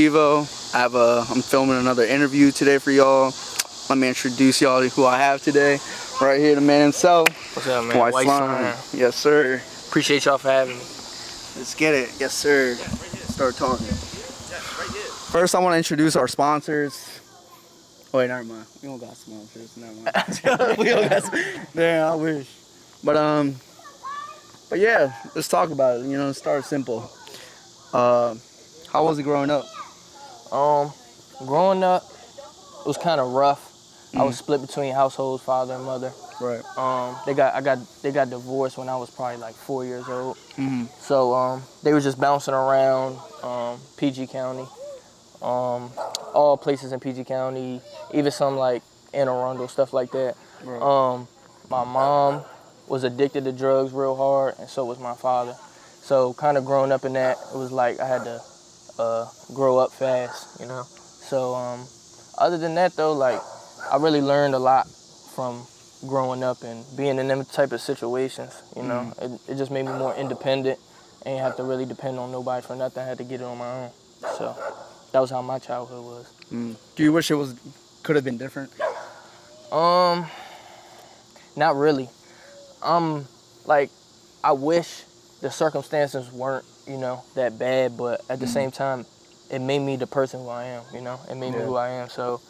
Chivo. I'm filming another interview today for y'all. Let me introduce y'all to who I have today. Right here, the man himself. What's up, man? White Slime. Yes, sir. Appreciate y'all for having me. Let's get it. Yes, sir. Start talking. First, I want to introduce our sponsors. Oh, wait, never mind. We don't got sponsors. Never mind. We don't got. Damn, I wish. But yeah, let's talk about it. You know, start simple. How was it growing up? Growing up, it was kind of rough. I was split between households, father and mother. Right. They got divorced when I was probably like 4 years old. So they were just bouncing around PG County, all places in PG County, even some like Anne Arundel, stuff like that. Right. My mom was addicted to drugs real hard, and so was my father. So kind of growing up in that, it was like I had to grow up fast, you know. So other than that though, like I really learned a lot from growing up and being in them type of situations, you know. It just made me more independent. I ain't have to really depend on nobody for nothing. I had to get it on my own. So that was how my childhood was. Do you wish it could have been different? Not really. Like I wish the circumstances weren't, you know, that bad, but at the same time, it made me the person who I am, you know? It made me who I am, so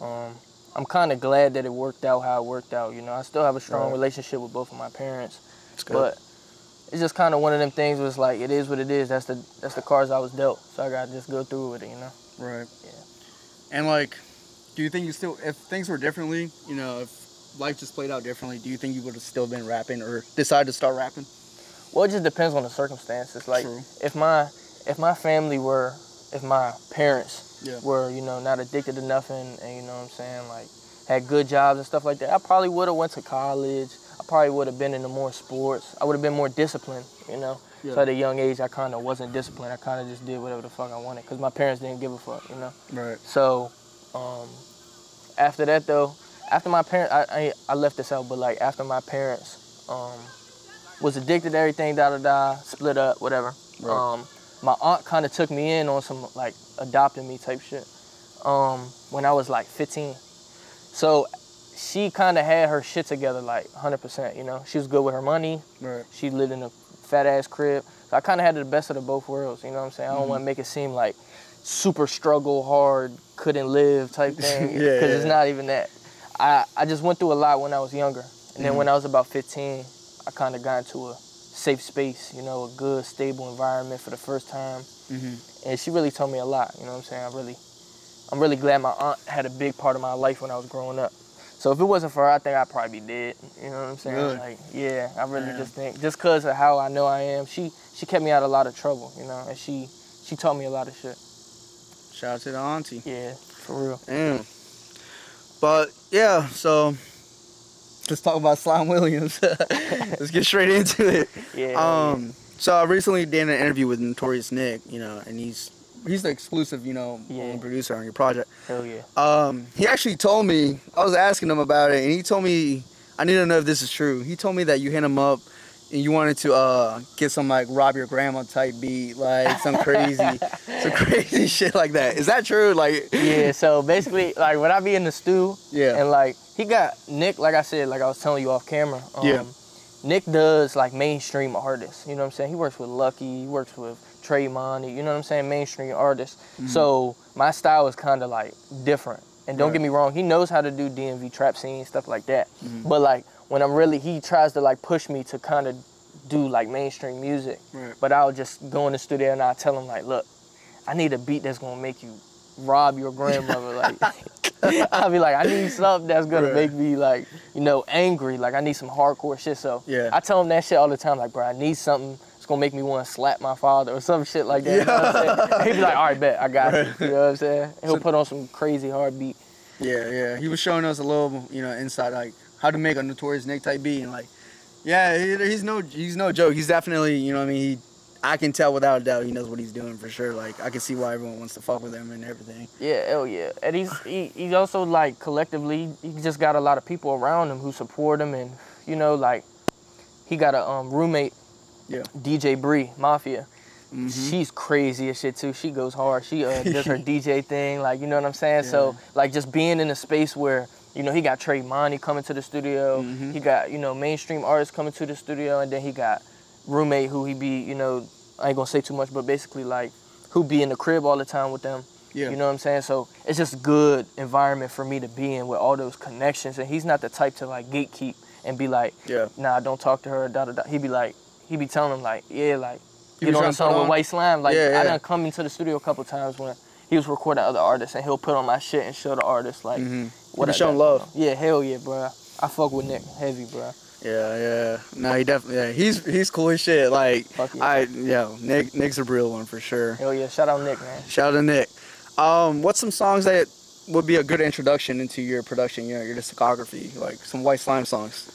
I'm kind of glad that it worked out how it worked out, you know? I still have a strong relationship with both of my parents, but it's just kind of one of them things where it's like, it is what it is, that's the cards I was dealt, so I gotta just go through with it, you know? Right. Yeah. And like, do you think if things were differently, you know, if life just played out differently, do you think you would have still been rapping or decided to start rapping? Well, it just depends on the circumstances. Like, if my parents were, you know, not addicted to nothing, and you know what I'm saying, like, had good jobs and stuff like that, I probably would have went to college. I probably would have been into more sports. I would have been more disciplined, you know. So at a young age, I kind of wasn't disciplined. I kind of just did whatever the fuck I wanted because my parents didn't give a fuck, you know. Right. So after that though, after my parents, I left this out, but like after my parents was addicted to everything, split up, whatever. Right. My aunt kind of took me in on some like adopting me type shit when I was like 15. So she kind of had her shit together like 100%, you know. She was good with her money. Right. She lived in a fat ass crib. So I kind of had the best of the both worlds, you know what I'm saying? I don't want to make it seem like super struggle hard, couldn't live type thing, because it's not even that. I just went through a lot when I was younger. And then when I was about 15, I kind of got into a safe space, you know, a good, stable environment for the first time. And she really told me a lot, you know what I'm saying? I'm really glad my aunt had a big part of my life when I was growing up. So if it wasn't for her, I think I'd probably be dead, you know what I'm saying? Really? Like, yeah, I really just think, just because of how I know I am, she kept me out of a lot of trouble, you know, and she taught me a lot of shit. Shout out to the auntie. Yeah, for real. Damn. But yeah, so let's talk about Slime Williams. Let's get straight into it. So I recently did an interview with Notorious Nick, you know, and he's the exclusive, you know, producer on your project. Hell yeah. He actually told me, I was asking him about it, and he told me, I need to know if this is true. He told me that you hit him up and you wanted to get some like rob your grandma type beat, like some crazy shit like that. Is that true? Like yeah, so basically like when I be in the stew and like he got Nick, like I said, like I was telling you off camera, Nick does like mainstream artists, you know what I'm saying? He works with Lucky, he works with Trey Money, you know what I'm saying? Mainstream artists. So my style is kind of like different. And don't get me wrong, he knows how to do DMV trap scene, stuff like that. But like when he tries to like push me to kind of do like mainstream music. But I'll just go in the studio and I'll tell him like, look, I need a beat that's gonna make you rob your grandmother. Like I'll be like, I need something that's gonna make me like, you know, angry. Like I need some hardcore shit. So I tell him that shit all the time. Like, bro, I need something that's gonna make me want to slap my father or some shit like that. You know what I'm saying? He'd be like, all right, bet, I got you. You know what I'm saying? He'll put on some crazy hard beat. Yeah. He was showing us a little, you know, inside like how to make a Notorious Nick type beat, and like, he's no joke. He's definitely, you know what I mean, I can tell without a doubt he knows what he's doing for sure. Like I can see why everyone wants to fuck with him and everything. Yeah, hell yeah. And he's also like collectively, he just got a lot of people around him who support him, and you know, like he got a roommate, DJ Bree Mafia. She's crazy as shit too. She goes hard. She does her DJ thing, like, you know what I'm saying? Yeah. So like just being in a space where, you know, he got Trey Monty coming to the studio. He got, you know, mainstream artists coming to the studio, and then he got roommate who he be, you know, I ain't gonna say too much, but basically like who be in the crib all the time with them. Yeah. You know what I'm saying? So it's just good environment for me to be in with all those connections. And he's not the type to like gatekeep and be like, nah, don't talk to her, da da da. He be telling them like, yeah, like, get on a song with White Slime. Like, I done come into the studio a couple times when he was recording other artists, and he'll put on my shit and show the artist like what I showing love. Yeah, hell yeah, bro. I fuck with Nick heavy, bro. Yeah. No, he definitely. He's cool as shit. Like, Nick's a real one for sure. Hell yeah, shout out Nick, man. Shout out to Nick. What's some songs that would be a good introduction into your production, your discography, like some White Slime songs?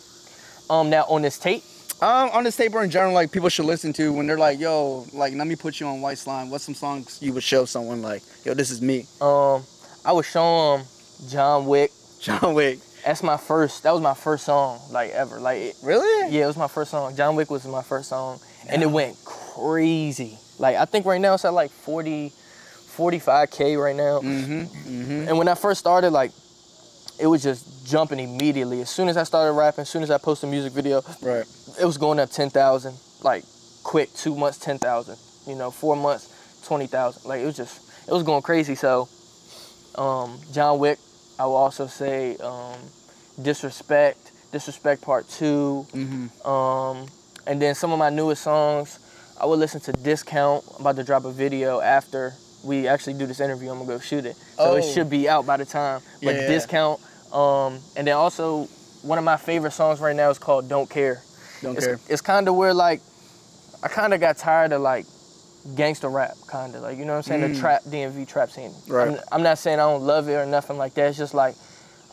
Now on this tape. On this tape or in general, like people should listen to when they're like, yo, like let me put you on White Slime. What's some songs you would show someone like, yo, this is me? I would show them John Wick. John Wick. That was my first song, like, ever. Like, really? Yeah, it was my first song. John Wick was my first song, and it went crazy. Like, I think right now it's at like 45K right now. And when I first started, like, it was just jumping immediately. As soon as I started rapping, as soon as I posted a music video, it was going up 10,000, like, quick. 2 months, 10,000. You know, 4 months, 20,000. Like, it was going crazy. So, John Wick, I will also say Disrespect Part 2. And then some of my newest songs, I would listen to Discount. I'm about to drop a video after we actually do this interview. I'm gonna go shoot it. So it should be out by the time. But Discount. And then also, one of my favorite songs right now is called Don't Care. It's kind of where, like, I kind of got tired of, like, gangster rap, kind of. Like, you know what I'm saying? The trap, DMV trap scene. Right. I'm not saying I don't love it or nothing like that. It's just, like,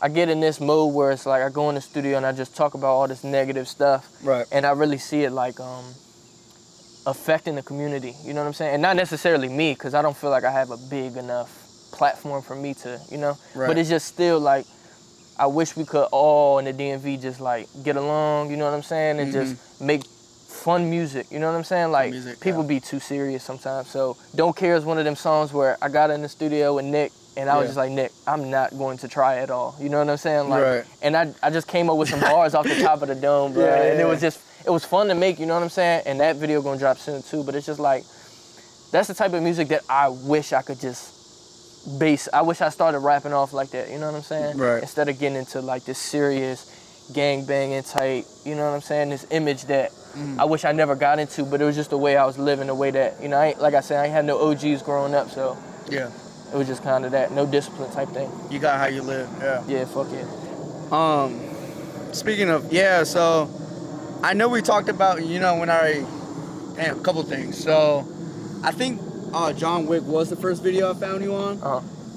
I get in this mode where it's, like, I go in the studio and I just talk about all this negative stuff. Right. And I really see it, like, affecting the community. You know what I'm saying? And not necessarily me, because I don't feel like I have a big enough platform for me to, you know? Right. But it's just still, like, I wish we could all in the DMV just, like, get along, you know what I'm saying? And just make fun music, you know what I'm saying? Like, people be too serious sometimes. So Don't Care is one of them songs where I got in the studio with Nick, and I was just like, Nick, I'm not going to try at all. You know what I'm saying? Like, and I just came up with some bars off the top of the dome, bro. And it was fun to make, you know what I'm saying? And that video gonna drop soon too, but it's just like, that's the type of music that I wish I could just I wish I started rapping off like that, you know what I'm saying? Right. Instead of getting into like this serious gang banging type, you know what I'm saying? This image that I wish I never got into, but it was just the way I was living, the way that, you know, like I said, I ain't had no OGs growing up, so. Yeah. It was just kind of that, no discipline type thing. You got how you live, yeah. Yeah, fuck it. Speaking of, so I know we talked about, you know, a couple things. So I think John Wick was the first video I found you on.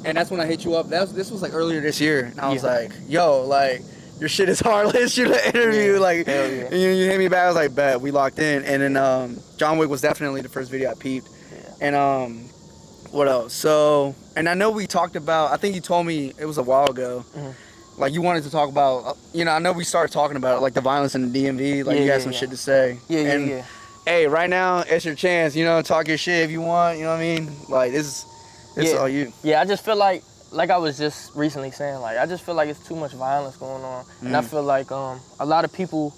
And that's when I hit you up. This was like earlier this year. And I was like, yo, like, your shit is hard. Let's shoot an interview. Yeah, like, and you hit me back. I was like, bet, we locked in. And then John Wick was definitely the first video I peeped. Yeah. And what else? So, and I know we talked about, I think you told me it was a while ago, like you wanted to talk about, you know, I know we started talking about it, like the violence in the DMV, like you got some shit to say. Yeah. Hey, right now, it's your chance, you know, talk your shit if you want, you know what I mean? Like, it's all you. Yeah, I just feel like I was just recently saying, like, I just feel like it's too much violence going on. And I feel like a lot of people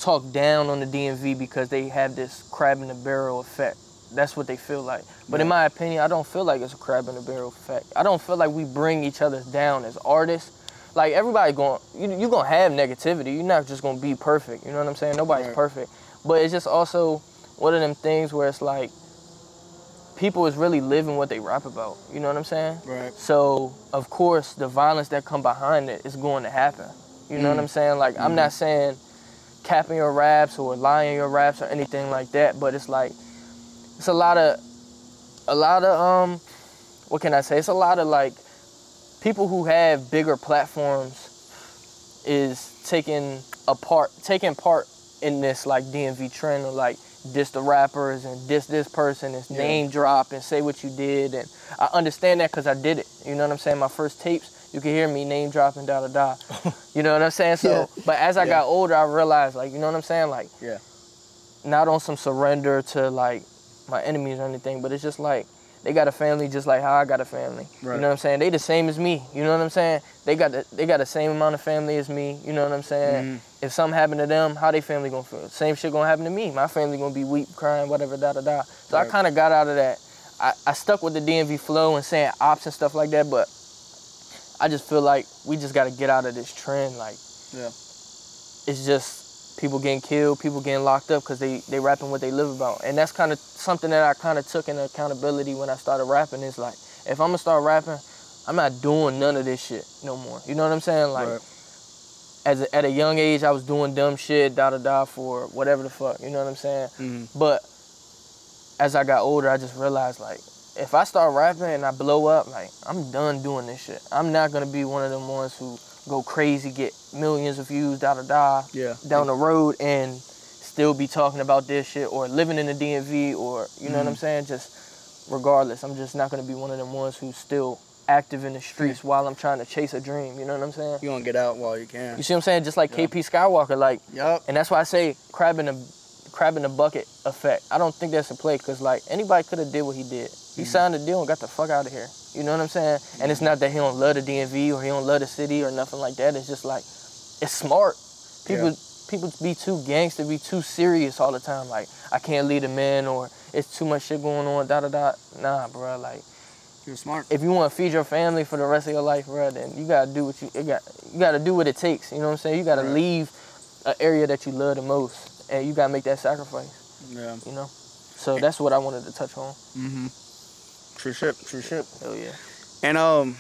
talk down on the DMV because they have this crab in the barrel effect. That's what they feel like. But in my opinion, I don't feel like it's a crab in the barrel effect. I don't feel like we bring each other down as artists. Like, everybody you're going to have negativity. You're not just going to be perfect. You know what I'm saying? Nobody's perfect. But it's just also one of them things where it's like, people is really living what they rap about. You know what I'm saying? Right. So, of course, the violence that come behind it is going to happen. You know what I'm saying? Like, I'm not saying capping your raps or lying your raps or anything like that, but it's like, it's a lot of, what can I say? It's a lot of, like, people who have bigger platforms is taking part in this, like, DMV trend of, like, diss the rappers and diss this person and name drop and say what you did. And I understand that because I did it. You know what I'm saying? My first tapes, you can hear me name dropping, da-da-da. You know what I'm saying? So, but as I got older, I realized, like, you know what I'm saying? Like, not on some surrender to, like, my enemies or anything, but it's just like, they got a family just like how I got a family. Right. You know what I'm saying? They the same as me. You know what I'm saying? They got the same amount of family as me. You know what I'm saying? If something happened to them, how they family gonna feel? Same shit gonna happen to me. My family gonna be weep, crying, whatever, da-da-da. So I kind of got out of that. I stuck with the DMV flow and saying ops and stuff like that, but I just feel like we just got to get out of this trend. Like, it's just people getting killed, people getting locked up because they rapping what they live about. And that's kind of something that I kind of took into accountability when I started rapping. Is like, if I'm going to start rapping, I'm not doing none of this shit no more. You know what I'm saying? Like, at a young age, I was doing dumb shit, da-da-da, for whatever the fuck. You know what I'm saying? But as I got older, I just realized, like, if I start rapping and I blow up, like, I'm done doing this shit. I'm not gonna be one of them ones who go crazy, get millions of views, da-da-da, down the road and still be talking about this shit or living in the DMV or, you know what I'm saying? Just regardless, I'm just not gonna be one of them ones who's still active in the streets while I'm trying to chase a dream, you know what I'm saying? You wanna get out while you can. You see what I'm saying? Just like KP Skywalker, like, and that's why I say crab in the bucket effect. I don't think that's a play, because like anybody could have did what he did. He signed a deal and got the fuck out of here. You know what I'm saying? And it's not that he don't love the DMV or he don't love the city or nothing like that. It's just like, it's smart. People be too gangster, be too serious all the time. Like, I can't lead a man, or it's too much shit going on, da-da-da. Nah, bro, like, you're smart. If you want to feed your family for the rest of your life, bro, then you gotta do what you gotta do what it takes. You know what I'm saying? You gotta leave an area that you love the most, and you gotta make that sacrifice. Yeah. You know? So that's what I wanted to touch on. True shit. Hell yeah. And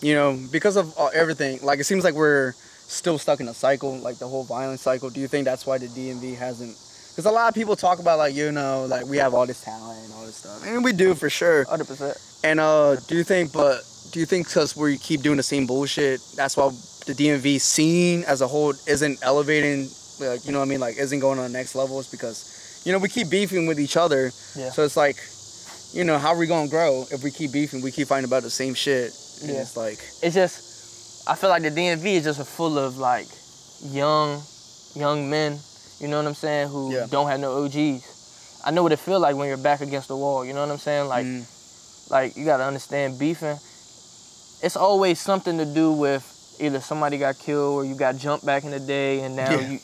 you know, because of everything, like, it seems like we're still stuck in a cycle, like the whole violence cycle. Do you think that's why the DMV hasn't? Because a lot of people talk about, like, you know, like, we have all this talent and all this stuff, and we do for sure. 100%. And do you think because we keep doing the same bullshit, that's why the DMV scene as a whole isn't elevating, like, you know what I mean, like, isn't going on the next levels? Because, you know, we keep beefing with each other. Yeah. So it's like, you know, how are we gonna grow if we keep beefing? We keep fighting about the same shit. And it's like, it's just, I feel like the DMV is just full of like young men. You know what I'm saying? Who don't have no OGs. I know what it feels like when you're back against the wall. You know what I'm saying? Like, like, you gotta understand, beefing, it's always something to do with either somebody got killed or you got jumped back in the day, and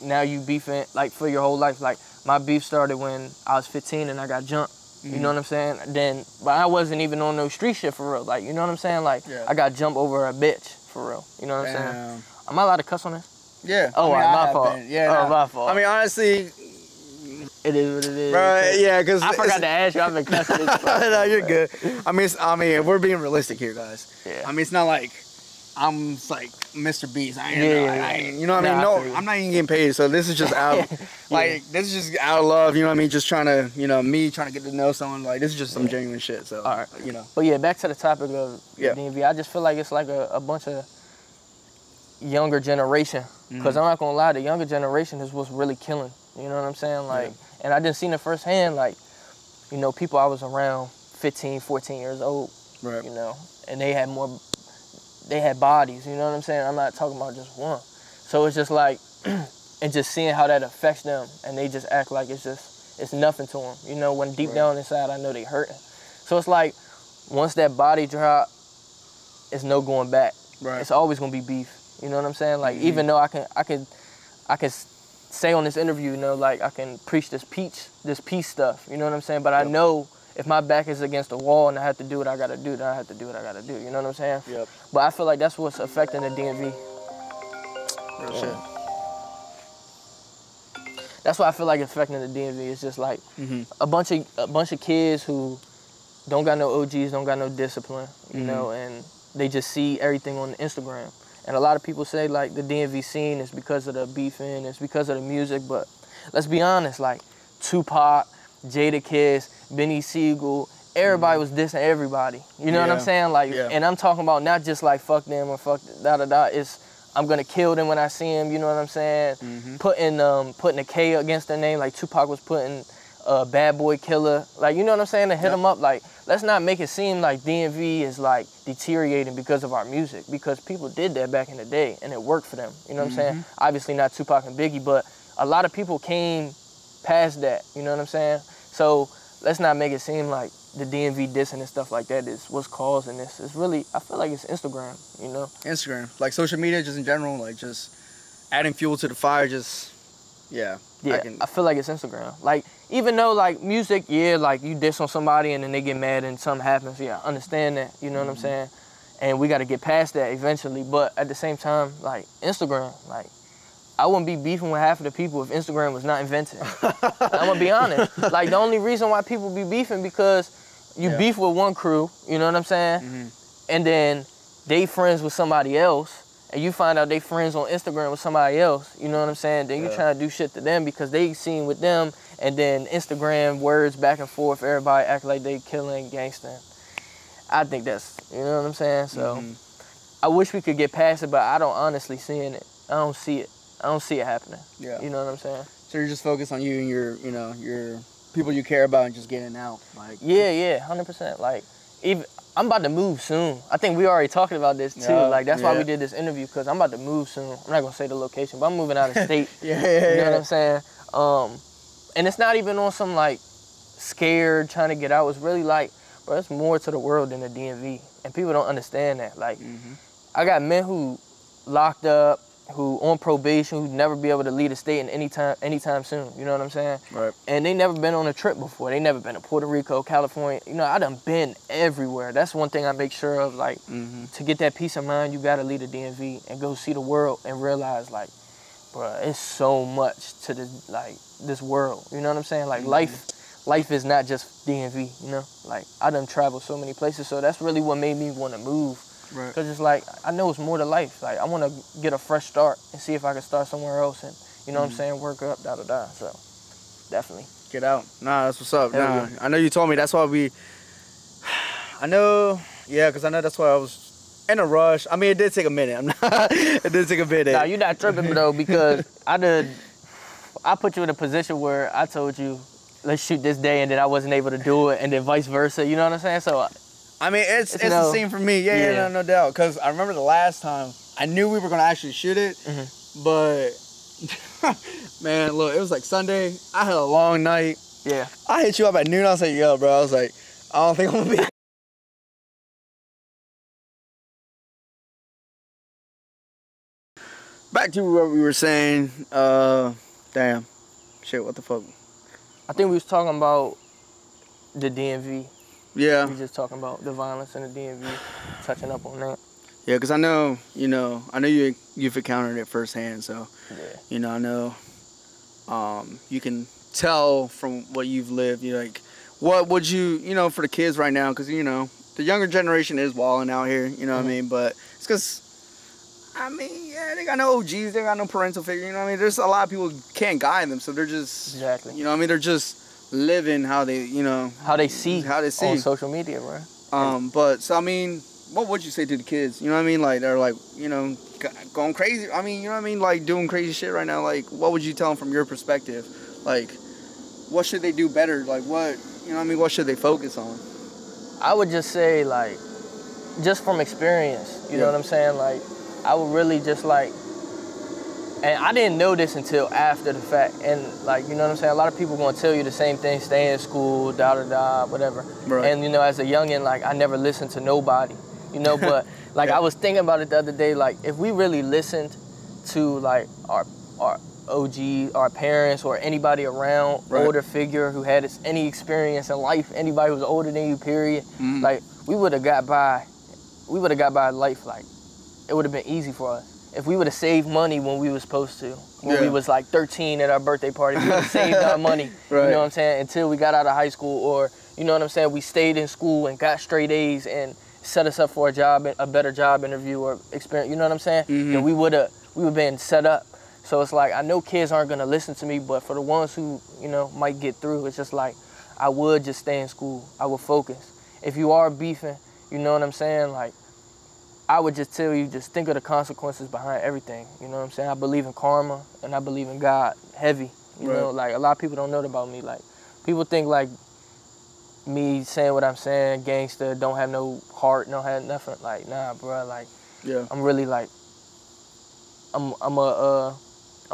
now you beefing like for your whole life. Like, my beef started when I was 15 and I got jumped. You know what I'm saying? But I wasn't even on no street shit for real. Like, you know what I'm saying? Like, I got jumped over a bitch for real. You know what I'm saying? Am I allowed to cuss on this? Yeah. Oh, my fault. Yeah. My fault. I mean, honestly, it is what it is. Right? Yeah, because I forgot to ask you. I've been cussing this. No, you're good. I mean, we're being realistic here, guys. Yeah. I mean, it's not like I'm like Mr. Beast. I ain't, you know what I mean? No, I'm not even getting paid. So this is just out, like, this is just out of love. You know what I mean? Just trying to, you know, me trying to get to know someone. Like, this is just some genuine shit. So, all right, you know. But yeah, back to the topic of the DMV. I just feel like it's like a bunch of younger generation. Because I'm not gonna lie, the younger generation is what's really killing. You know what I'm saying? Like, and I didn't see it firsthand. Like, you know, people I was around 15, 14 years old. Right. You know, and they had bodies, you know what I'm saying? I'm not talking about just one. So it's just like, and just seeing how that affects them, and they just act like it's nothing to them. You know, when deep down inside, I know they hurting. So it's like, once that body drop, it's no going back. Right. It's always gonna be beef. You know what I'm saying? Like, even though I can say on this interview, you know, like, I can preach this peace stuff. You know what I'm saying? But I know, if my back is against the wall and I have to do what I gotta do, then I have to do what I gotta do. You know what I'm saying? Yep. But I feel like that's what's affecting the DMV. Real shit. That's why I feel like it's affecting the DMV. It's just like a bunch of kids who don't got no OGs, don't got no discipline, you know, and they just see everything on Instagram. And a lot of people say, like, the DMV scene is because of the beefing, it's because of the music, but let's be honest, like, Tupac, Jadakiss, Benny Siegel, everybody was dissing everybody. You know what I'm saying? Like, and I'm talking about not just like fuck them or fuck da-da-da. It's I'm gonna kill them when I see them. You know what I'm saying? Putting a K against their name, like Tupac was putting Bad Boy Killer. Like, you know what I'm saying? To hit them up. Like, let's not make it seem like DMV is like deteriorating because of our music, because people did that back in the day and it worked for them. You know what I'm saying? Obviously not Tupac and Biggie, but a lot of people came past that. You know what I'm saying? So let's not make it seem like the DMV dissing and stuff like that is what's causing this. It's really, I feel like it's Instagram, you know? Instagram. Like social media just in general, like just adding fuel to the fire, just, yeah. Yeah, I feel like it's Instagram. Like, even though, like, music, yeah, like, you diss on somebody and then they get mad and something happens, yeah, I understand that, you know what I'm saying? And we got to get past that eventually. But at the same time, like, Instagram, like, I wouldn't be beefing with half of the people if Instagram was not invented. I'm going to be honest. Like, the only reason why people be beefing because you beef with one crew, you know what I'm saying? And then they friends with somebody else. And you find out they friends on Instagram with somebody else, you know what I'm saying? Then you trying to do shit to them because they seen with them, and then Instagram words back and forth, everybody act like they killing gangster. I think that's, you know what I'm saying? So I wish we could get past it, but I don't honestly seeing it. I don't see it. I don't see it happening. Yeah. You know what I'm saying? So you're just focused on you and your, you know, your people you care about and just getting out. Like. Yeah, 100%. Like, even I'm about to move soon. I think we already talking about this too. Like, that's why we did this interview, because I'm about to move soon. I'm not gonna say the location, but I'm moving out of state. You know what I'm saying? And it's not even on some like scared trying to get out. It's really like, bro, there's more to the world than the DMV, and people don't understand that. Like, I got men who locked up, who on probation, who'd never be able to leave the state in anytime soon. You know what I'm saying? Right. And they never been on a trip before. They never been to Puerto Rico, California. You know, I done been everywhere. That's one thing I make sure of. Like, to get that peace of mind, you gotta leave the DMV and go see the world and realize, like, bro, it's so much to this world. You know what I'm saying? Like, life is not just DMV. You know, like, I done traveled so many places, so that's really what made me want to move. Right. Because it's like, I know it's more to life. Like, I want to get a fresh start and see if I can start somewhere else and, you know what I'm saying, work up, da-da-da. So, definitely. Get out. Nah, that's what's up. Nah, I know you told me. That's why I know, because I know that's why I was in a rush. I mean, it did take a minute. It did take a minute. Nah, you're not tripping, though, because I put you in a position where I told you, let's shoot this day, and then I wasn't able to do it, and then vice versa. You know what I'm saying? So, I mean, it's the same for me. Yeah, no doubt. Because I remember the last time, I knew we were going to actually shoot it, but, man, look, it was like Sunday. I had a long night. Yeah. I hit you up at noon. I was like, yo, bro. I was like, I don't think I'm going to be. Back to what we were saying. Damn. Shit, what the fuck? I think we was talking about the DMV. Yeah. We just talking about the violence in the DMV, touching up on that. Yeah, because I know, you've encountered it firsthand, so, I know you can tell from what you've lived, what would you, for the kids right now, because, the younger generation is wilding out here, you know what I mean, but it's because, they got no OGs, they got no parental figure, you know what I mean, there's a lot of people who can't guide them, so they're just, they're just living how they, how they see on social media, bro. But so I mean, what would you say to the kids? You know what I mean? Like, they're like, going crazy. I mean, you know what I mean? Like, doing crazy shit right now. Like, what would you tell them from your perspective? Like, what should they do better? Like, what, what should they focus on? I would just say, like, just from experience, you know what I'm saying? Like, I would really just like, and I didn't know this until after the fact. And, like, you know what I'm saying? A lot of people going to tell you the same thing, stay in school, da-da-da, whatever. Right. And, as a youngin', like, I never listened to nobody, but, like, I was thinking about it the other day, like, if we really listened to, like, our OG, our parents, or anybody around, older figure who had any experience in life, anybody who was older than you, period, like, we would have got by life, like, it would have been easy for us. If we would have saved money when we was supposed to, when we was like 13 at our birthday party, we would have saved our money, you know what I'm saying, until we got out of high school, or, you know what I'm saying, we stayed in school and got straight A's and set us up for a better job interview or experience, you know what I'm saying? And we would have been set up. So it's like, I know kids aren't gonna listen to me, but for the ones who, might get through, it's just like, I would just stay in school. I would focus. If you are beefing, you know what I'm saying, like, I would just tell you, just think of the consequences behind everything. You know what I'm saying? I believe in karma, and I believe in God heavy. You know, like, a lot of people don't know about me. Like, people think, like, me saying what I'm saying, gangster, don't have no heart, don't have nothing. Like, nah, bro. Like, I'm really, like, I'm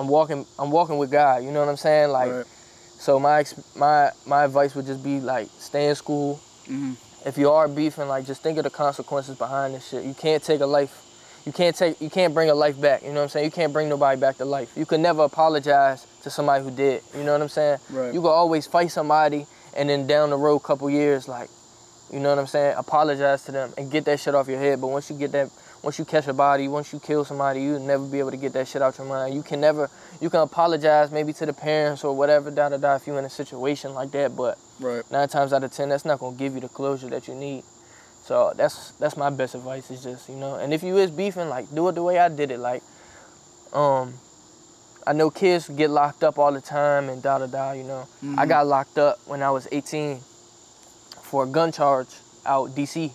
walking with God. You know what I'm saying? Like, So my advice would just be like, stay in school. If you are beefing, like, just think of the consequences behind this shit. You can't take a life. You can't bring a life back. You know what I'm saying? You can't bring nobody back to life. You can never apologize to somebody who did. You know what I'm saying? Right. You can always fight somebody, and then down the road, couple years, like, you know what I'm saying? Apologize to them and get that shit off your head. But once you catch a body, once you kill somebody, you'll never be able to get that shit out your mind. You can apologize maybe to the parents or whatever, if you're in a situation like that, but 9 times out of 10, that's not gonna give you the closure that you need. So that's my best advice, is just, you know, and if you is beefing, like, do it the way I did it. Like, I know kids get locked up all the time and you know. I got locked up when I was 18 for a gun charge out DC.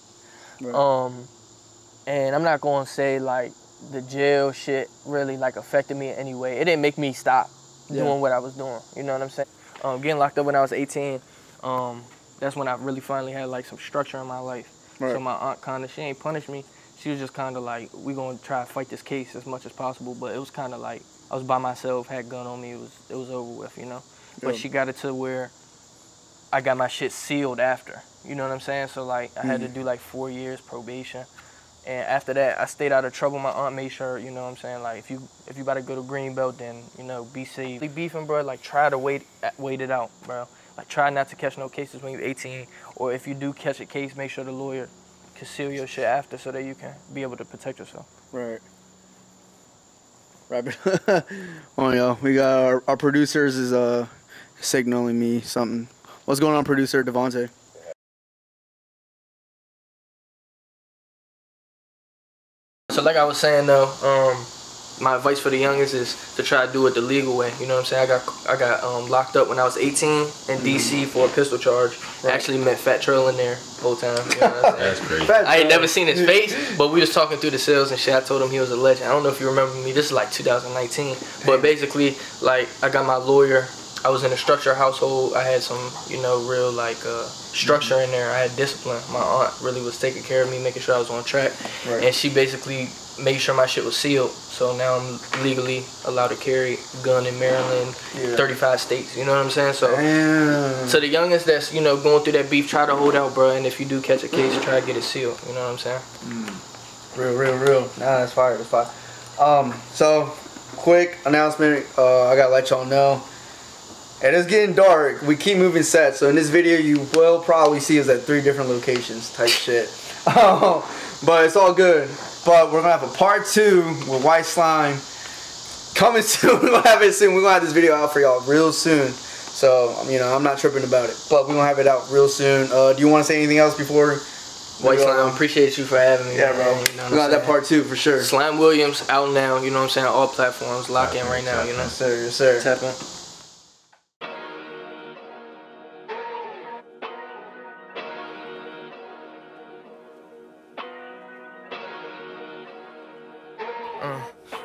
And I'm not gonna say like the jail shit really like affected me in any way. It didn't make me stop doing what I was doing. You know what I'm saying? Getting locked up when I was 18, that's when I really finally had like some structure in my life. So my aunt she ain't punished me. She was just kind of like, we gonna try to fight this case as much as possible. But it was kind of like, I was by myself, had a gun on me, it was over with, you know? But she got it to where I got my shit sealed after. You know what I'm saying? So like, I had to do like 4 years probation. And after that, I stayed out of trouble. My aunt made sure, you know what I'm saying, like, if you about to go to Greenbelt, then, you know, be safe. Beefing, bro, like, try to wait it out, bro. Like, try not to catch no cases when you're 18. Or if you do catch a case, make sure the lawyer can seal your shit after so that you can be able to protect yourself. Right. Oh, yo, we got our producers is signaling me something. What's going on, producer Devontae? So like I was saying though, my advice for the youngest is to try to do it the legal way. You know what I'm saying? I got locked up when I was 18 in DC for a pistol charge. I actually met Fat Trail in there the whole time. You know what I'm saying? That's crazy. I ain't never seen his face, but we was talking through the cells and shit. I told him he was a legend. I don't know if you remember me. This is like 2019. But basically, like, I got my lawyer. I was in a structured household. I had some, you know, real like structure in there. I had discipline. My aunt really was taking care of me, making sure I was on track. And she basically made sure my shit was sealed. So now I'm legally allowed to carry a gun in Maryland, 35 states. You know what I'm saying? So, so the youngest that's, you know, going through that beef, try to hold out, bro. And if you do catch a case, try to get it sealed. You know what I'm saying? Real. Nah, that's fire. That's fire. So, quick announcement. I gotta let y'all know. It is getting dark. We keep moving sets, so in this video you will probably see us at 3 different locations type shit. But it's all good. But we're gonna have a part 2 with White Slime coming soon. We're gonna have it soon. We're gonna have this video out for y'all real soon. So, you know, I'm not tripping about it. But we're gonna have it out real soon. Do you want to say anything else before? White Slime, appreciate you for having me. Yeah, bro. You know we got that part 2 for sure. Slime Williams out now, you know what I'm saying? All platforms, lock in right now, you know? Yes, sir. Yes, sir. Tap in.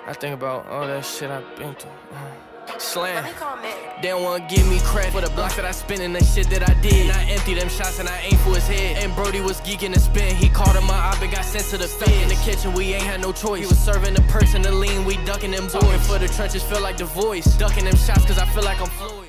I think about all that shit I've been through. Slam. They don't wanna give me credit for the blocks that I spent and the shit that I did. And I emptied them shots and I aimed for his head. And Brody was geeking to spin. He called him up and got sent to the fed. In the kitchen, we ain't had no choice. He was serving the person the lean, we ducking them boys. For the trenches, feel like the voice. Ducking them shots cause I feel like I'm Floyd.